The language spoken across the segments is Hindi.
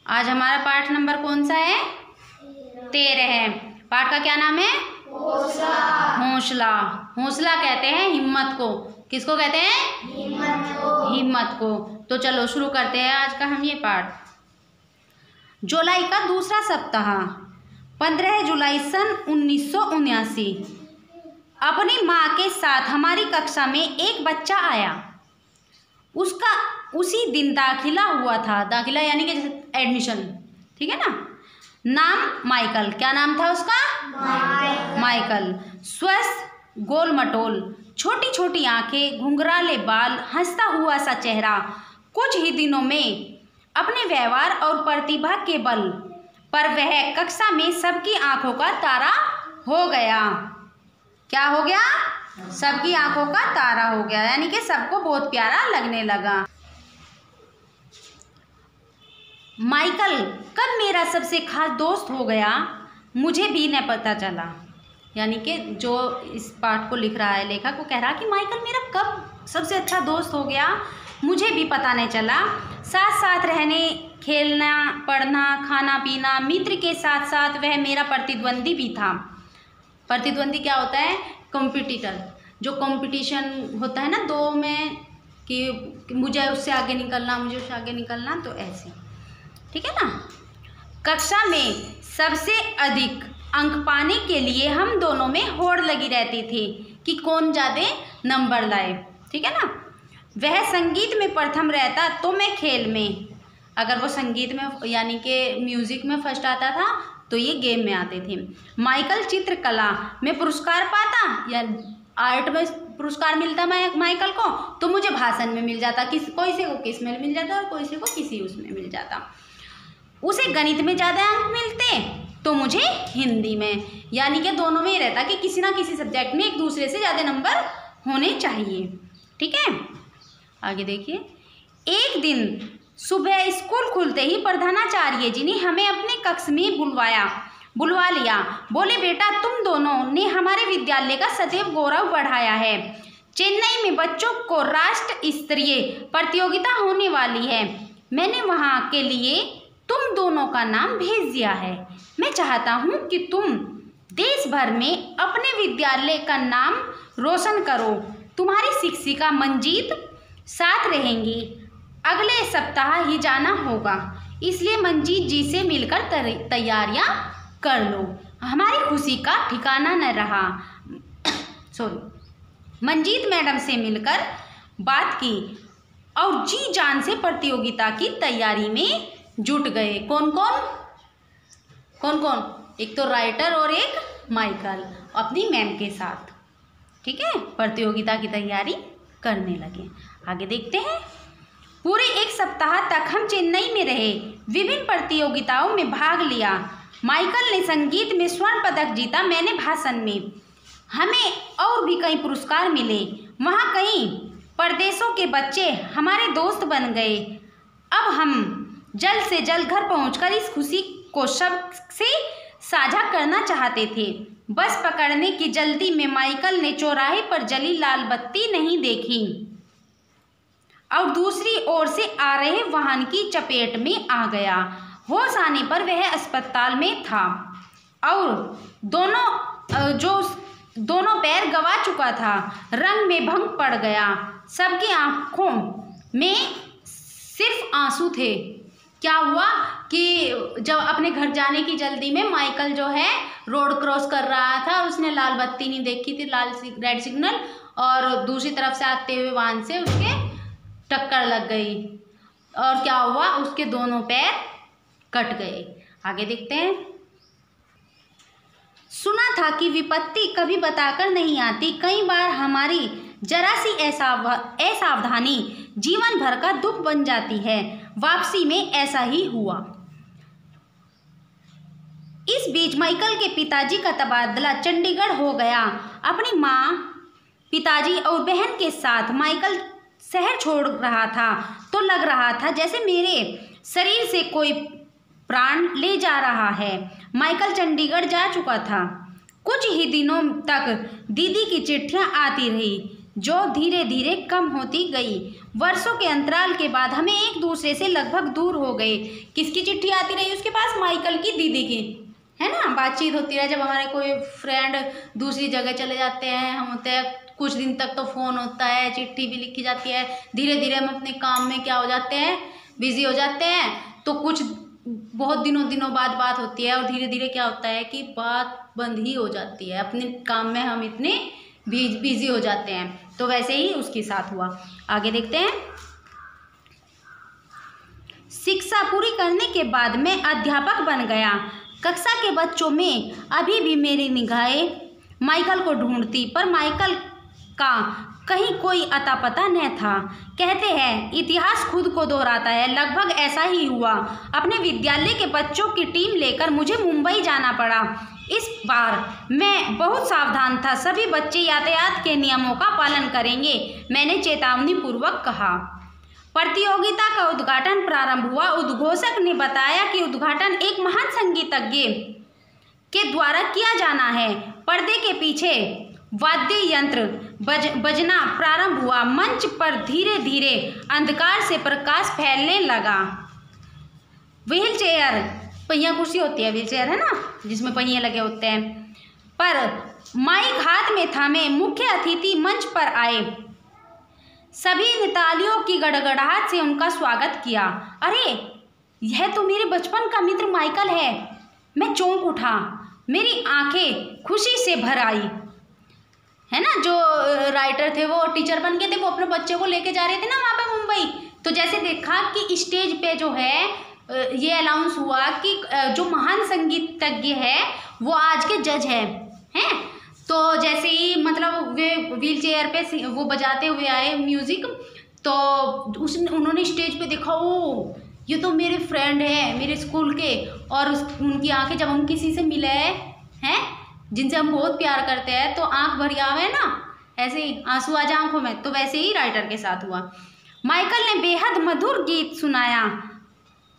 आज हमारा पाठ नंबर कौन सा है? 13 है। पाठ का क्या नाम है? हौसला। हौसला कहते हैं हिम्मत को। किसको कहते हैं? हिम्मत को। तो चलो शुरू करते हैं आज का हम ये पाठ। जुलाई का दूसरा सप्ताह 15 जुलाई सन 1979। अपनी माँ के साथ हमारी कक्षा में एक बच्चा आया। उसका उसी दिन दाखिला हुआ था। दाखिला यानी कि जैसे एडमिशन, ठीक है ना। नाम माइकल। क्या नाम था उसका? माइकल। स्वस्थ, गोल मटोल, छोटी छोटी आंखें, घुंघराले बाल, हंसता हुआ सा चेहरा। कुछ ही दिनों में अपने व्यवहार और प्रतिभा के बल पर वह कक्षा में सबकी आंखों का तारा हो गया। क्या हो गया? सबकी आंखों का तारा हो गया, यानी कि सबको बहुत प्यारा लगने लगा। माइकल कब मेरा सबसे खास दोस्त हो गया मुझे भी न पता चला। यानी कि जो इस पाठ को लिख रहा है लेखक, वो कह रहा कि माइकल मेरा कब सबसे अच्छा दोस्त हो गया मुझे भी पता नहीं चला। साथ साथ रहने, खेलना, पढ़ना, खाना पीना, मित्र के साथ साथ वह मेरा प्रतिद्वंदी भी था। प्रतिद्वंदी क्या होता है? कॉम्पिटिटर। जो कंपटीशन होता है ना दो में कि मुझे उससे आगे निकलना, मुझे उससे आगे निकलना, तो ऐसे, ठीक है ना। कक्षा में सबसे अधिक अंक पाने के लिए हम दोनों में होड़ लगी रहती थी कि कौन ज़्यादा नंबर लाए, ठीक है ना। वह संगीत में प्रथम रहता तो मैं खेल में। अगर वो संगीत में यानी कि म्यूज़िक में फर्स्ट आता था तो ये गेम में आते थे। माइकल चित्रकला में पुरस्कार पाता, या आर्ट में पुरस्कार मिलता माइकल को, तो मुझे भाषण में मिल जाता। कोई से को किस में मिल जाता और कोई से को किसी उसमें मिल जाता। उसे गणित में ज़्यादा अंक मिलते तो मुझे हिंदी में। यानी कि दोनों में ही रहता कि किसी ना किसी सब्जेक्ट में एक दूसरे से ज़्यादा नंबर होने चाहिए, ठीक है। आगे देखिए। एक दिन सुबह स्कूल खुलते ही प्रधानाचार्य जी ने हमें अपने कक्ष में बुलवा लिया। बोले, बेटा तुम दोनों ने हमारे विद्यालय का सदैव गौरव बढ़ाया है। चेन्नई में बच्चों को राष्ट्र स्तरीय प्रतियोगिता होने वाली है। मैंने वहाँ के लिए तुम दोनों का नाम भेज दिया है। मैं चाहता हूँ कि तुम देश भर में अपने विद्यालय का नाम रोशन करो। तुम्हारी शिक्षिका मंजीत साथ रहेंगी। अगले सप्ताह ही जाना होगा, इसलिए मंजीत जी से मिलकर तैयारियां कर लो। हमारी खुशी का ठिकाना न रहा। मंजीत मैडम से मिलकर बात की और जी जान से प्रतियोगिता की तैयारी में जुट गए। कौन कौन? एक तो राइटर और एक माइकल अपनी मैम के साथ, ठीक है, प्रतियोगिता की तैयारी करने लगे। आगे देखते हैं। पूरे एक सप्ताह तक हम चेन्नई में रहे, विभिन्न प्रतियोगिताओं में भाग लिया। माइकल ने संगीत में स्वर्ण पदक जीता, मैंने भाषण में। हमें और भी कई पुरस्कार मिले। वहाँ कई प्रदेशों के बच्चे हमारे दोस्त बन गए। अब हम जल्द से जल्द घर पहुंचकर इस खुशी को सबसे साझा करना चाहते थे। बस पकड़ने की जल्दी में माइकल ने चौराहे पर जली लाल बत्ती नहीं देखी और दूसरी ओर से आ रहे वाहन की चपेट में आ गया। होश आने पर वह अस्पताल में था और दोनों पैर गवा चुका था। रंग में भंग पड़ गया। सबकी आंखों में सिर्फ आंसू थे। क्या हुआ कि जब अपने घर जाने की जल्दी में माइकल जो है रोड क्रॉस कर रहा था और उसने लाल बत्ती नहीं देखी थी, रेड सिग्नल, और दूसरी तरफ से आते हुए वाहन से उसके टक्कर लग गई और क्या हुआ, उसके दोनों पैर कट गए। आगे देखते हैं। सुना था कि विपत्ति कभी बताकर नहीं आती। कई बार हमारी जरा सी असावधानी जीवन भर का दुख बन जाती है। वापसी में ऐसा ही हुआ। इस बीच माइकल के पिताजी का तबादला चंडीगढ़ हो गया। अपनी माँ, पिताजी और बहन के साथ माइकल शहर छोड़ रहा था तो लग रहा था जैसे मेरे शरीर से कोई प्राण ले जा रहा है। माइकल चंडीगढ़ जा चुका था। कुछ ही दिनों तक दीदी की चिट्ठियां आती रही। जो धीरे धीरे कम होती गई। वर्षों के अंतराल के बाद हमें एक दूसरे से लगभग दूर हो गए। किसकी चिट्ठी आती रही उसके पास? माइकल की दीदी की, है ना। बातचीत होती रही। जब हमारे कोई फ्रेंड दूसरी जगह चले जाते हैं, हम होते हैं कुछ दिन तक तो फ़ोन होता है, चिट्ठी भी लिखी जाती है। धीरे धीरे हम अपने काम में क्या हो जाते हैं? बिजी हो जाते हैं। तो कुछ बहुत दिनों बाद बात होती है और धीरे धीरे क्या होता है कि बात बंद ही हो जाती है। अपने काम में हम इतने बिजी हो जाते हैं। तो वैसे ही उसके साथ हुआ। आगे देखते हैं। शिक्षा पूरी करने के बाद मैं अध्यापक बन गया। कक्षा के बच्चों में अभी भी मेरी निगाहें माइकल को ढूंढती, पर माइकल का कहीं कोई अता पता न था। कहते हैं इतिहास खुद को दोहराता है, लगभग ऐसा ही हुआ। अपने विद्यालय के बच्चों की टीम लेकर मुझे मुंबई जाना पड़ा। इस बार मैं बहुत सावधान था। सभी बच्चे यातायात के नियमों का पालन करेंगे, मैंने चेतावनी पूर्वक कहा। प्रतियोगिता का उद्घाटन प्रारंभ हुआ। उद्घोषक ने बताया कि उद्घाटन एक महान संगीतज्ञ के द्वारा किया जाना है। पर्दे के पीछे वाद्य यंत्र बजना प्रारंभ हुआ। मंच पर धीरे धीरे अंधकार से प्रकाश फैलने लगा। व्हील चेयर, पहिया कुर्सी होती है, व्हील चेयर है ना, जिसमें पहिए लगे होते हैं, पर माइक हाथ में थामे मुख्य अतिथि मंच पर आए। सभी ने तालियों की गड़गड़ाहट से उनका स्वागत किया। अरे, यह तो मेरे बचपन का मित्र माइकल है। मैं चौंक उठा। मेरी आंखें खुशी से भर आई। है ना, जो राइटर थे वो टीचर बन गए थे, वो अपने बच्चे को लेके जा रहे थे ना वहाँ पे मुंबई। तो जैसे देखा कि स्टेज पे जो है ये अनाउंस हुआ कि जो महान संगीतज्ञ है वो आज के जज हैं। तो जैसे ही मतलब वे व्हील चेयर पे वो बजाते हुए आए म्यूज़िक, तो उन्होंने स्टेज पे देखा, ओ ये तो मेरे फ्रेंड हैं मेरे स्कूल के। और उनकी आंखें जब हम किसी से मिले हैं जिनसे हम बहुत प्यार करते हैं तो आंख भर आवे ना, ऐसे ही आंसू आ जाए आंखों में। तो वैसे ही राइटर के साथ हुआ। माइकल ने बेहद मधुर गीत सुनाया।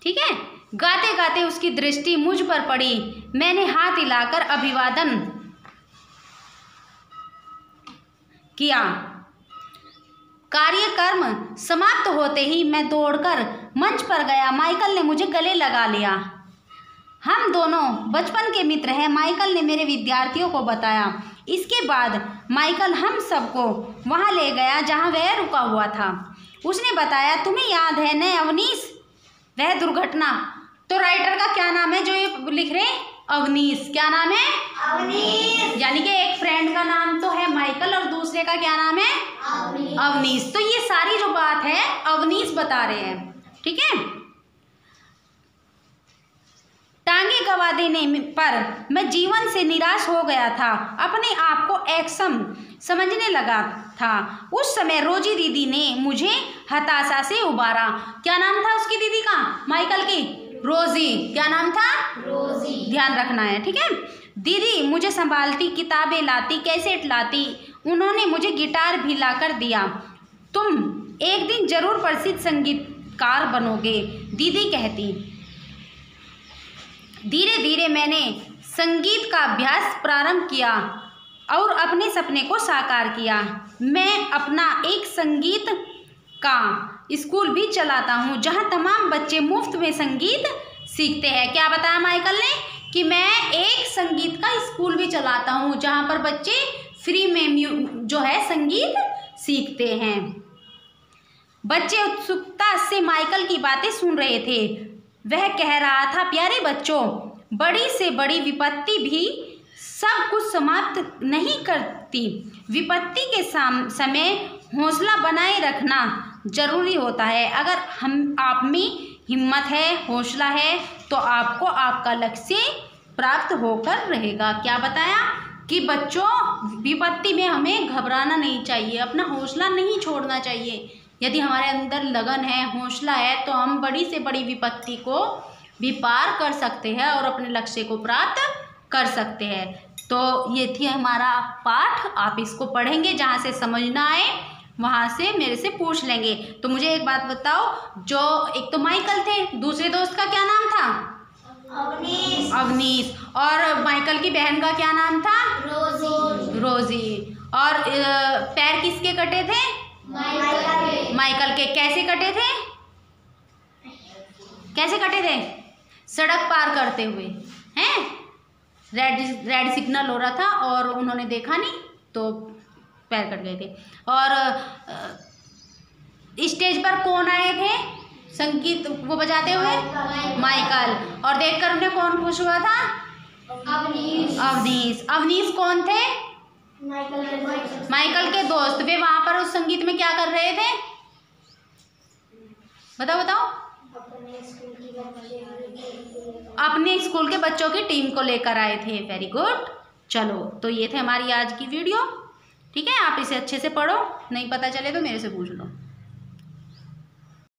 ठीक है, गाते गाते उसकी दृष्टि मुझ पर पड़ी। मैंने हाथ हिलाकर अभिवादन किया। कार्यक्रम समाप्त होते ही मैं दौड़कर मंच पर गया। माइकल ने मुझे गले लगा लिया। हम दोनों बचपन के मित्र हैं, माइकल ने मेरे विद्यार्थियों को बताया। इसके बाद माइकल हम सबको वहां ले गया जहां वह रुका हुआ था। उसने बताया, तुम्हें याद है न अवनीश, वह दुर्घटना। तो राइटर का क्या नाम है जो ये लिख रहे हैं? अवनीश। क्या नाम है? अवनीश। यानी कि एक फ्रेंड का नाम तो है माइकल और दूसरे का क्या नाम है? अवनीश। तो ये सारी जो बात है अवनीश बता रहे हैं। ठीक है, टांगे गवा देने पर मैं जीवन से निराश हो गया था। अपने आप को एकसम समझने लगा था। उस समय रोजी दीदी ने मुझे हताशा से उबारा। क्या नाम था उसकी दीदी का? माइकल की? रोजी। क्या नाम था? रोजी। ध्यान रखना है, ठीक है। दीदी मुझे संभालती, किताबें लाती, कैसेट लाती। उन्होंने मुझे गिटार भी लाकर दिया। तुम एक दिन जरूर प्रसिद्ध संगीतकार बनोगे, दीदी कहती। धीरे धीरे मैंने संगीत का अभ्यास प्रारंभ किया और अपने सपने को साकार किया। मैं अपना एक संगीत का स्कूल भी चलाता हूँ जहाँ तमाम बच्चे मुफ्त में संगीत सीखते हैं। क्या बताया माइकल ने कि मैं एक संगीत का स्कूल भी चलाता हूँ जहाँ पर बच्चे फ्री में जो है संगीत सीखते हैं। बच्चे उत्सुकता से माइकल की बातें सुन रहे थे। वह कह रहा था, प्यारे बच्चों, बड़ी से बड़ी विपत्ति भी सब कुछ समाप्त नहीं करती। विपत्ति के समय हौसला बनाए रखना जरूरी होता है। अगर आप में हिम्मत है, हौसला है, तो आपको आपका लक्ष्य प्राप्त होकर रहेगा। क्या बताया कि बच्चों, विपत्ति में हमें घबराना नहीं चाहिए, अपना हौसला नहीं छोड़ना चाहिए। यदि हमारे अंदर लगन है, हौसला है, तो हम बड़ी से बड़ी विपत्ति को भी पार कर सकते हैं और अपने लक्ष्य को प्राप्त कर सकते हैं। तो ये थी हमारा पाठ। आप इसको पढ़ेंगे, जहाँ से समझ ना आए वहाँ से मेरे से पूछ लेंगे। तो मुझे एक बात बताओ, जो एक तो माइकल थे, दूसरे दोस्त का क्या नाम था? अवनीश। और माइकल की बहन का क्या नाम था? रोजी। और पैर किसके कटे थे? माइकल के। कैसे कटे थे? कैसे कटे थे? सड़क पार करते हुए, हैं? रेड सिग्नल हो रहा था और उन्होंने देखा नहीं तो पैर कट गए थे। और स्टेज पर कौन आए थे संगीत वो बजाते हुए? माइकल। और देखकर उन्हें कौन खुश हुआ था? अवनीश। अवनीश कौन थे? माइकल के दोस्त। वे वहां पर उस संगीत में क्या कर रहे थे? बताओ बताओ। अपने स्कूल के बच्चों की टीम को लेकर आए थे। Very good. चलो, तो ये थे हमारी आज की वीडियो। ठीक है, आप इसे अच्छे से पढ़ो, नहीं पता चले तो मेरे से पूछ लो।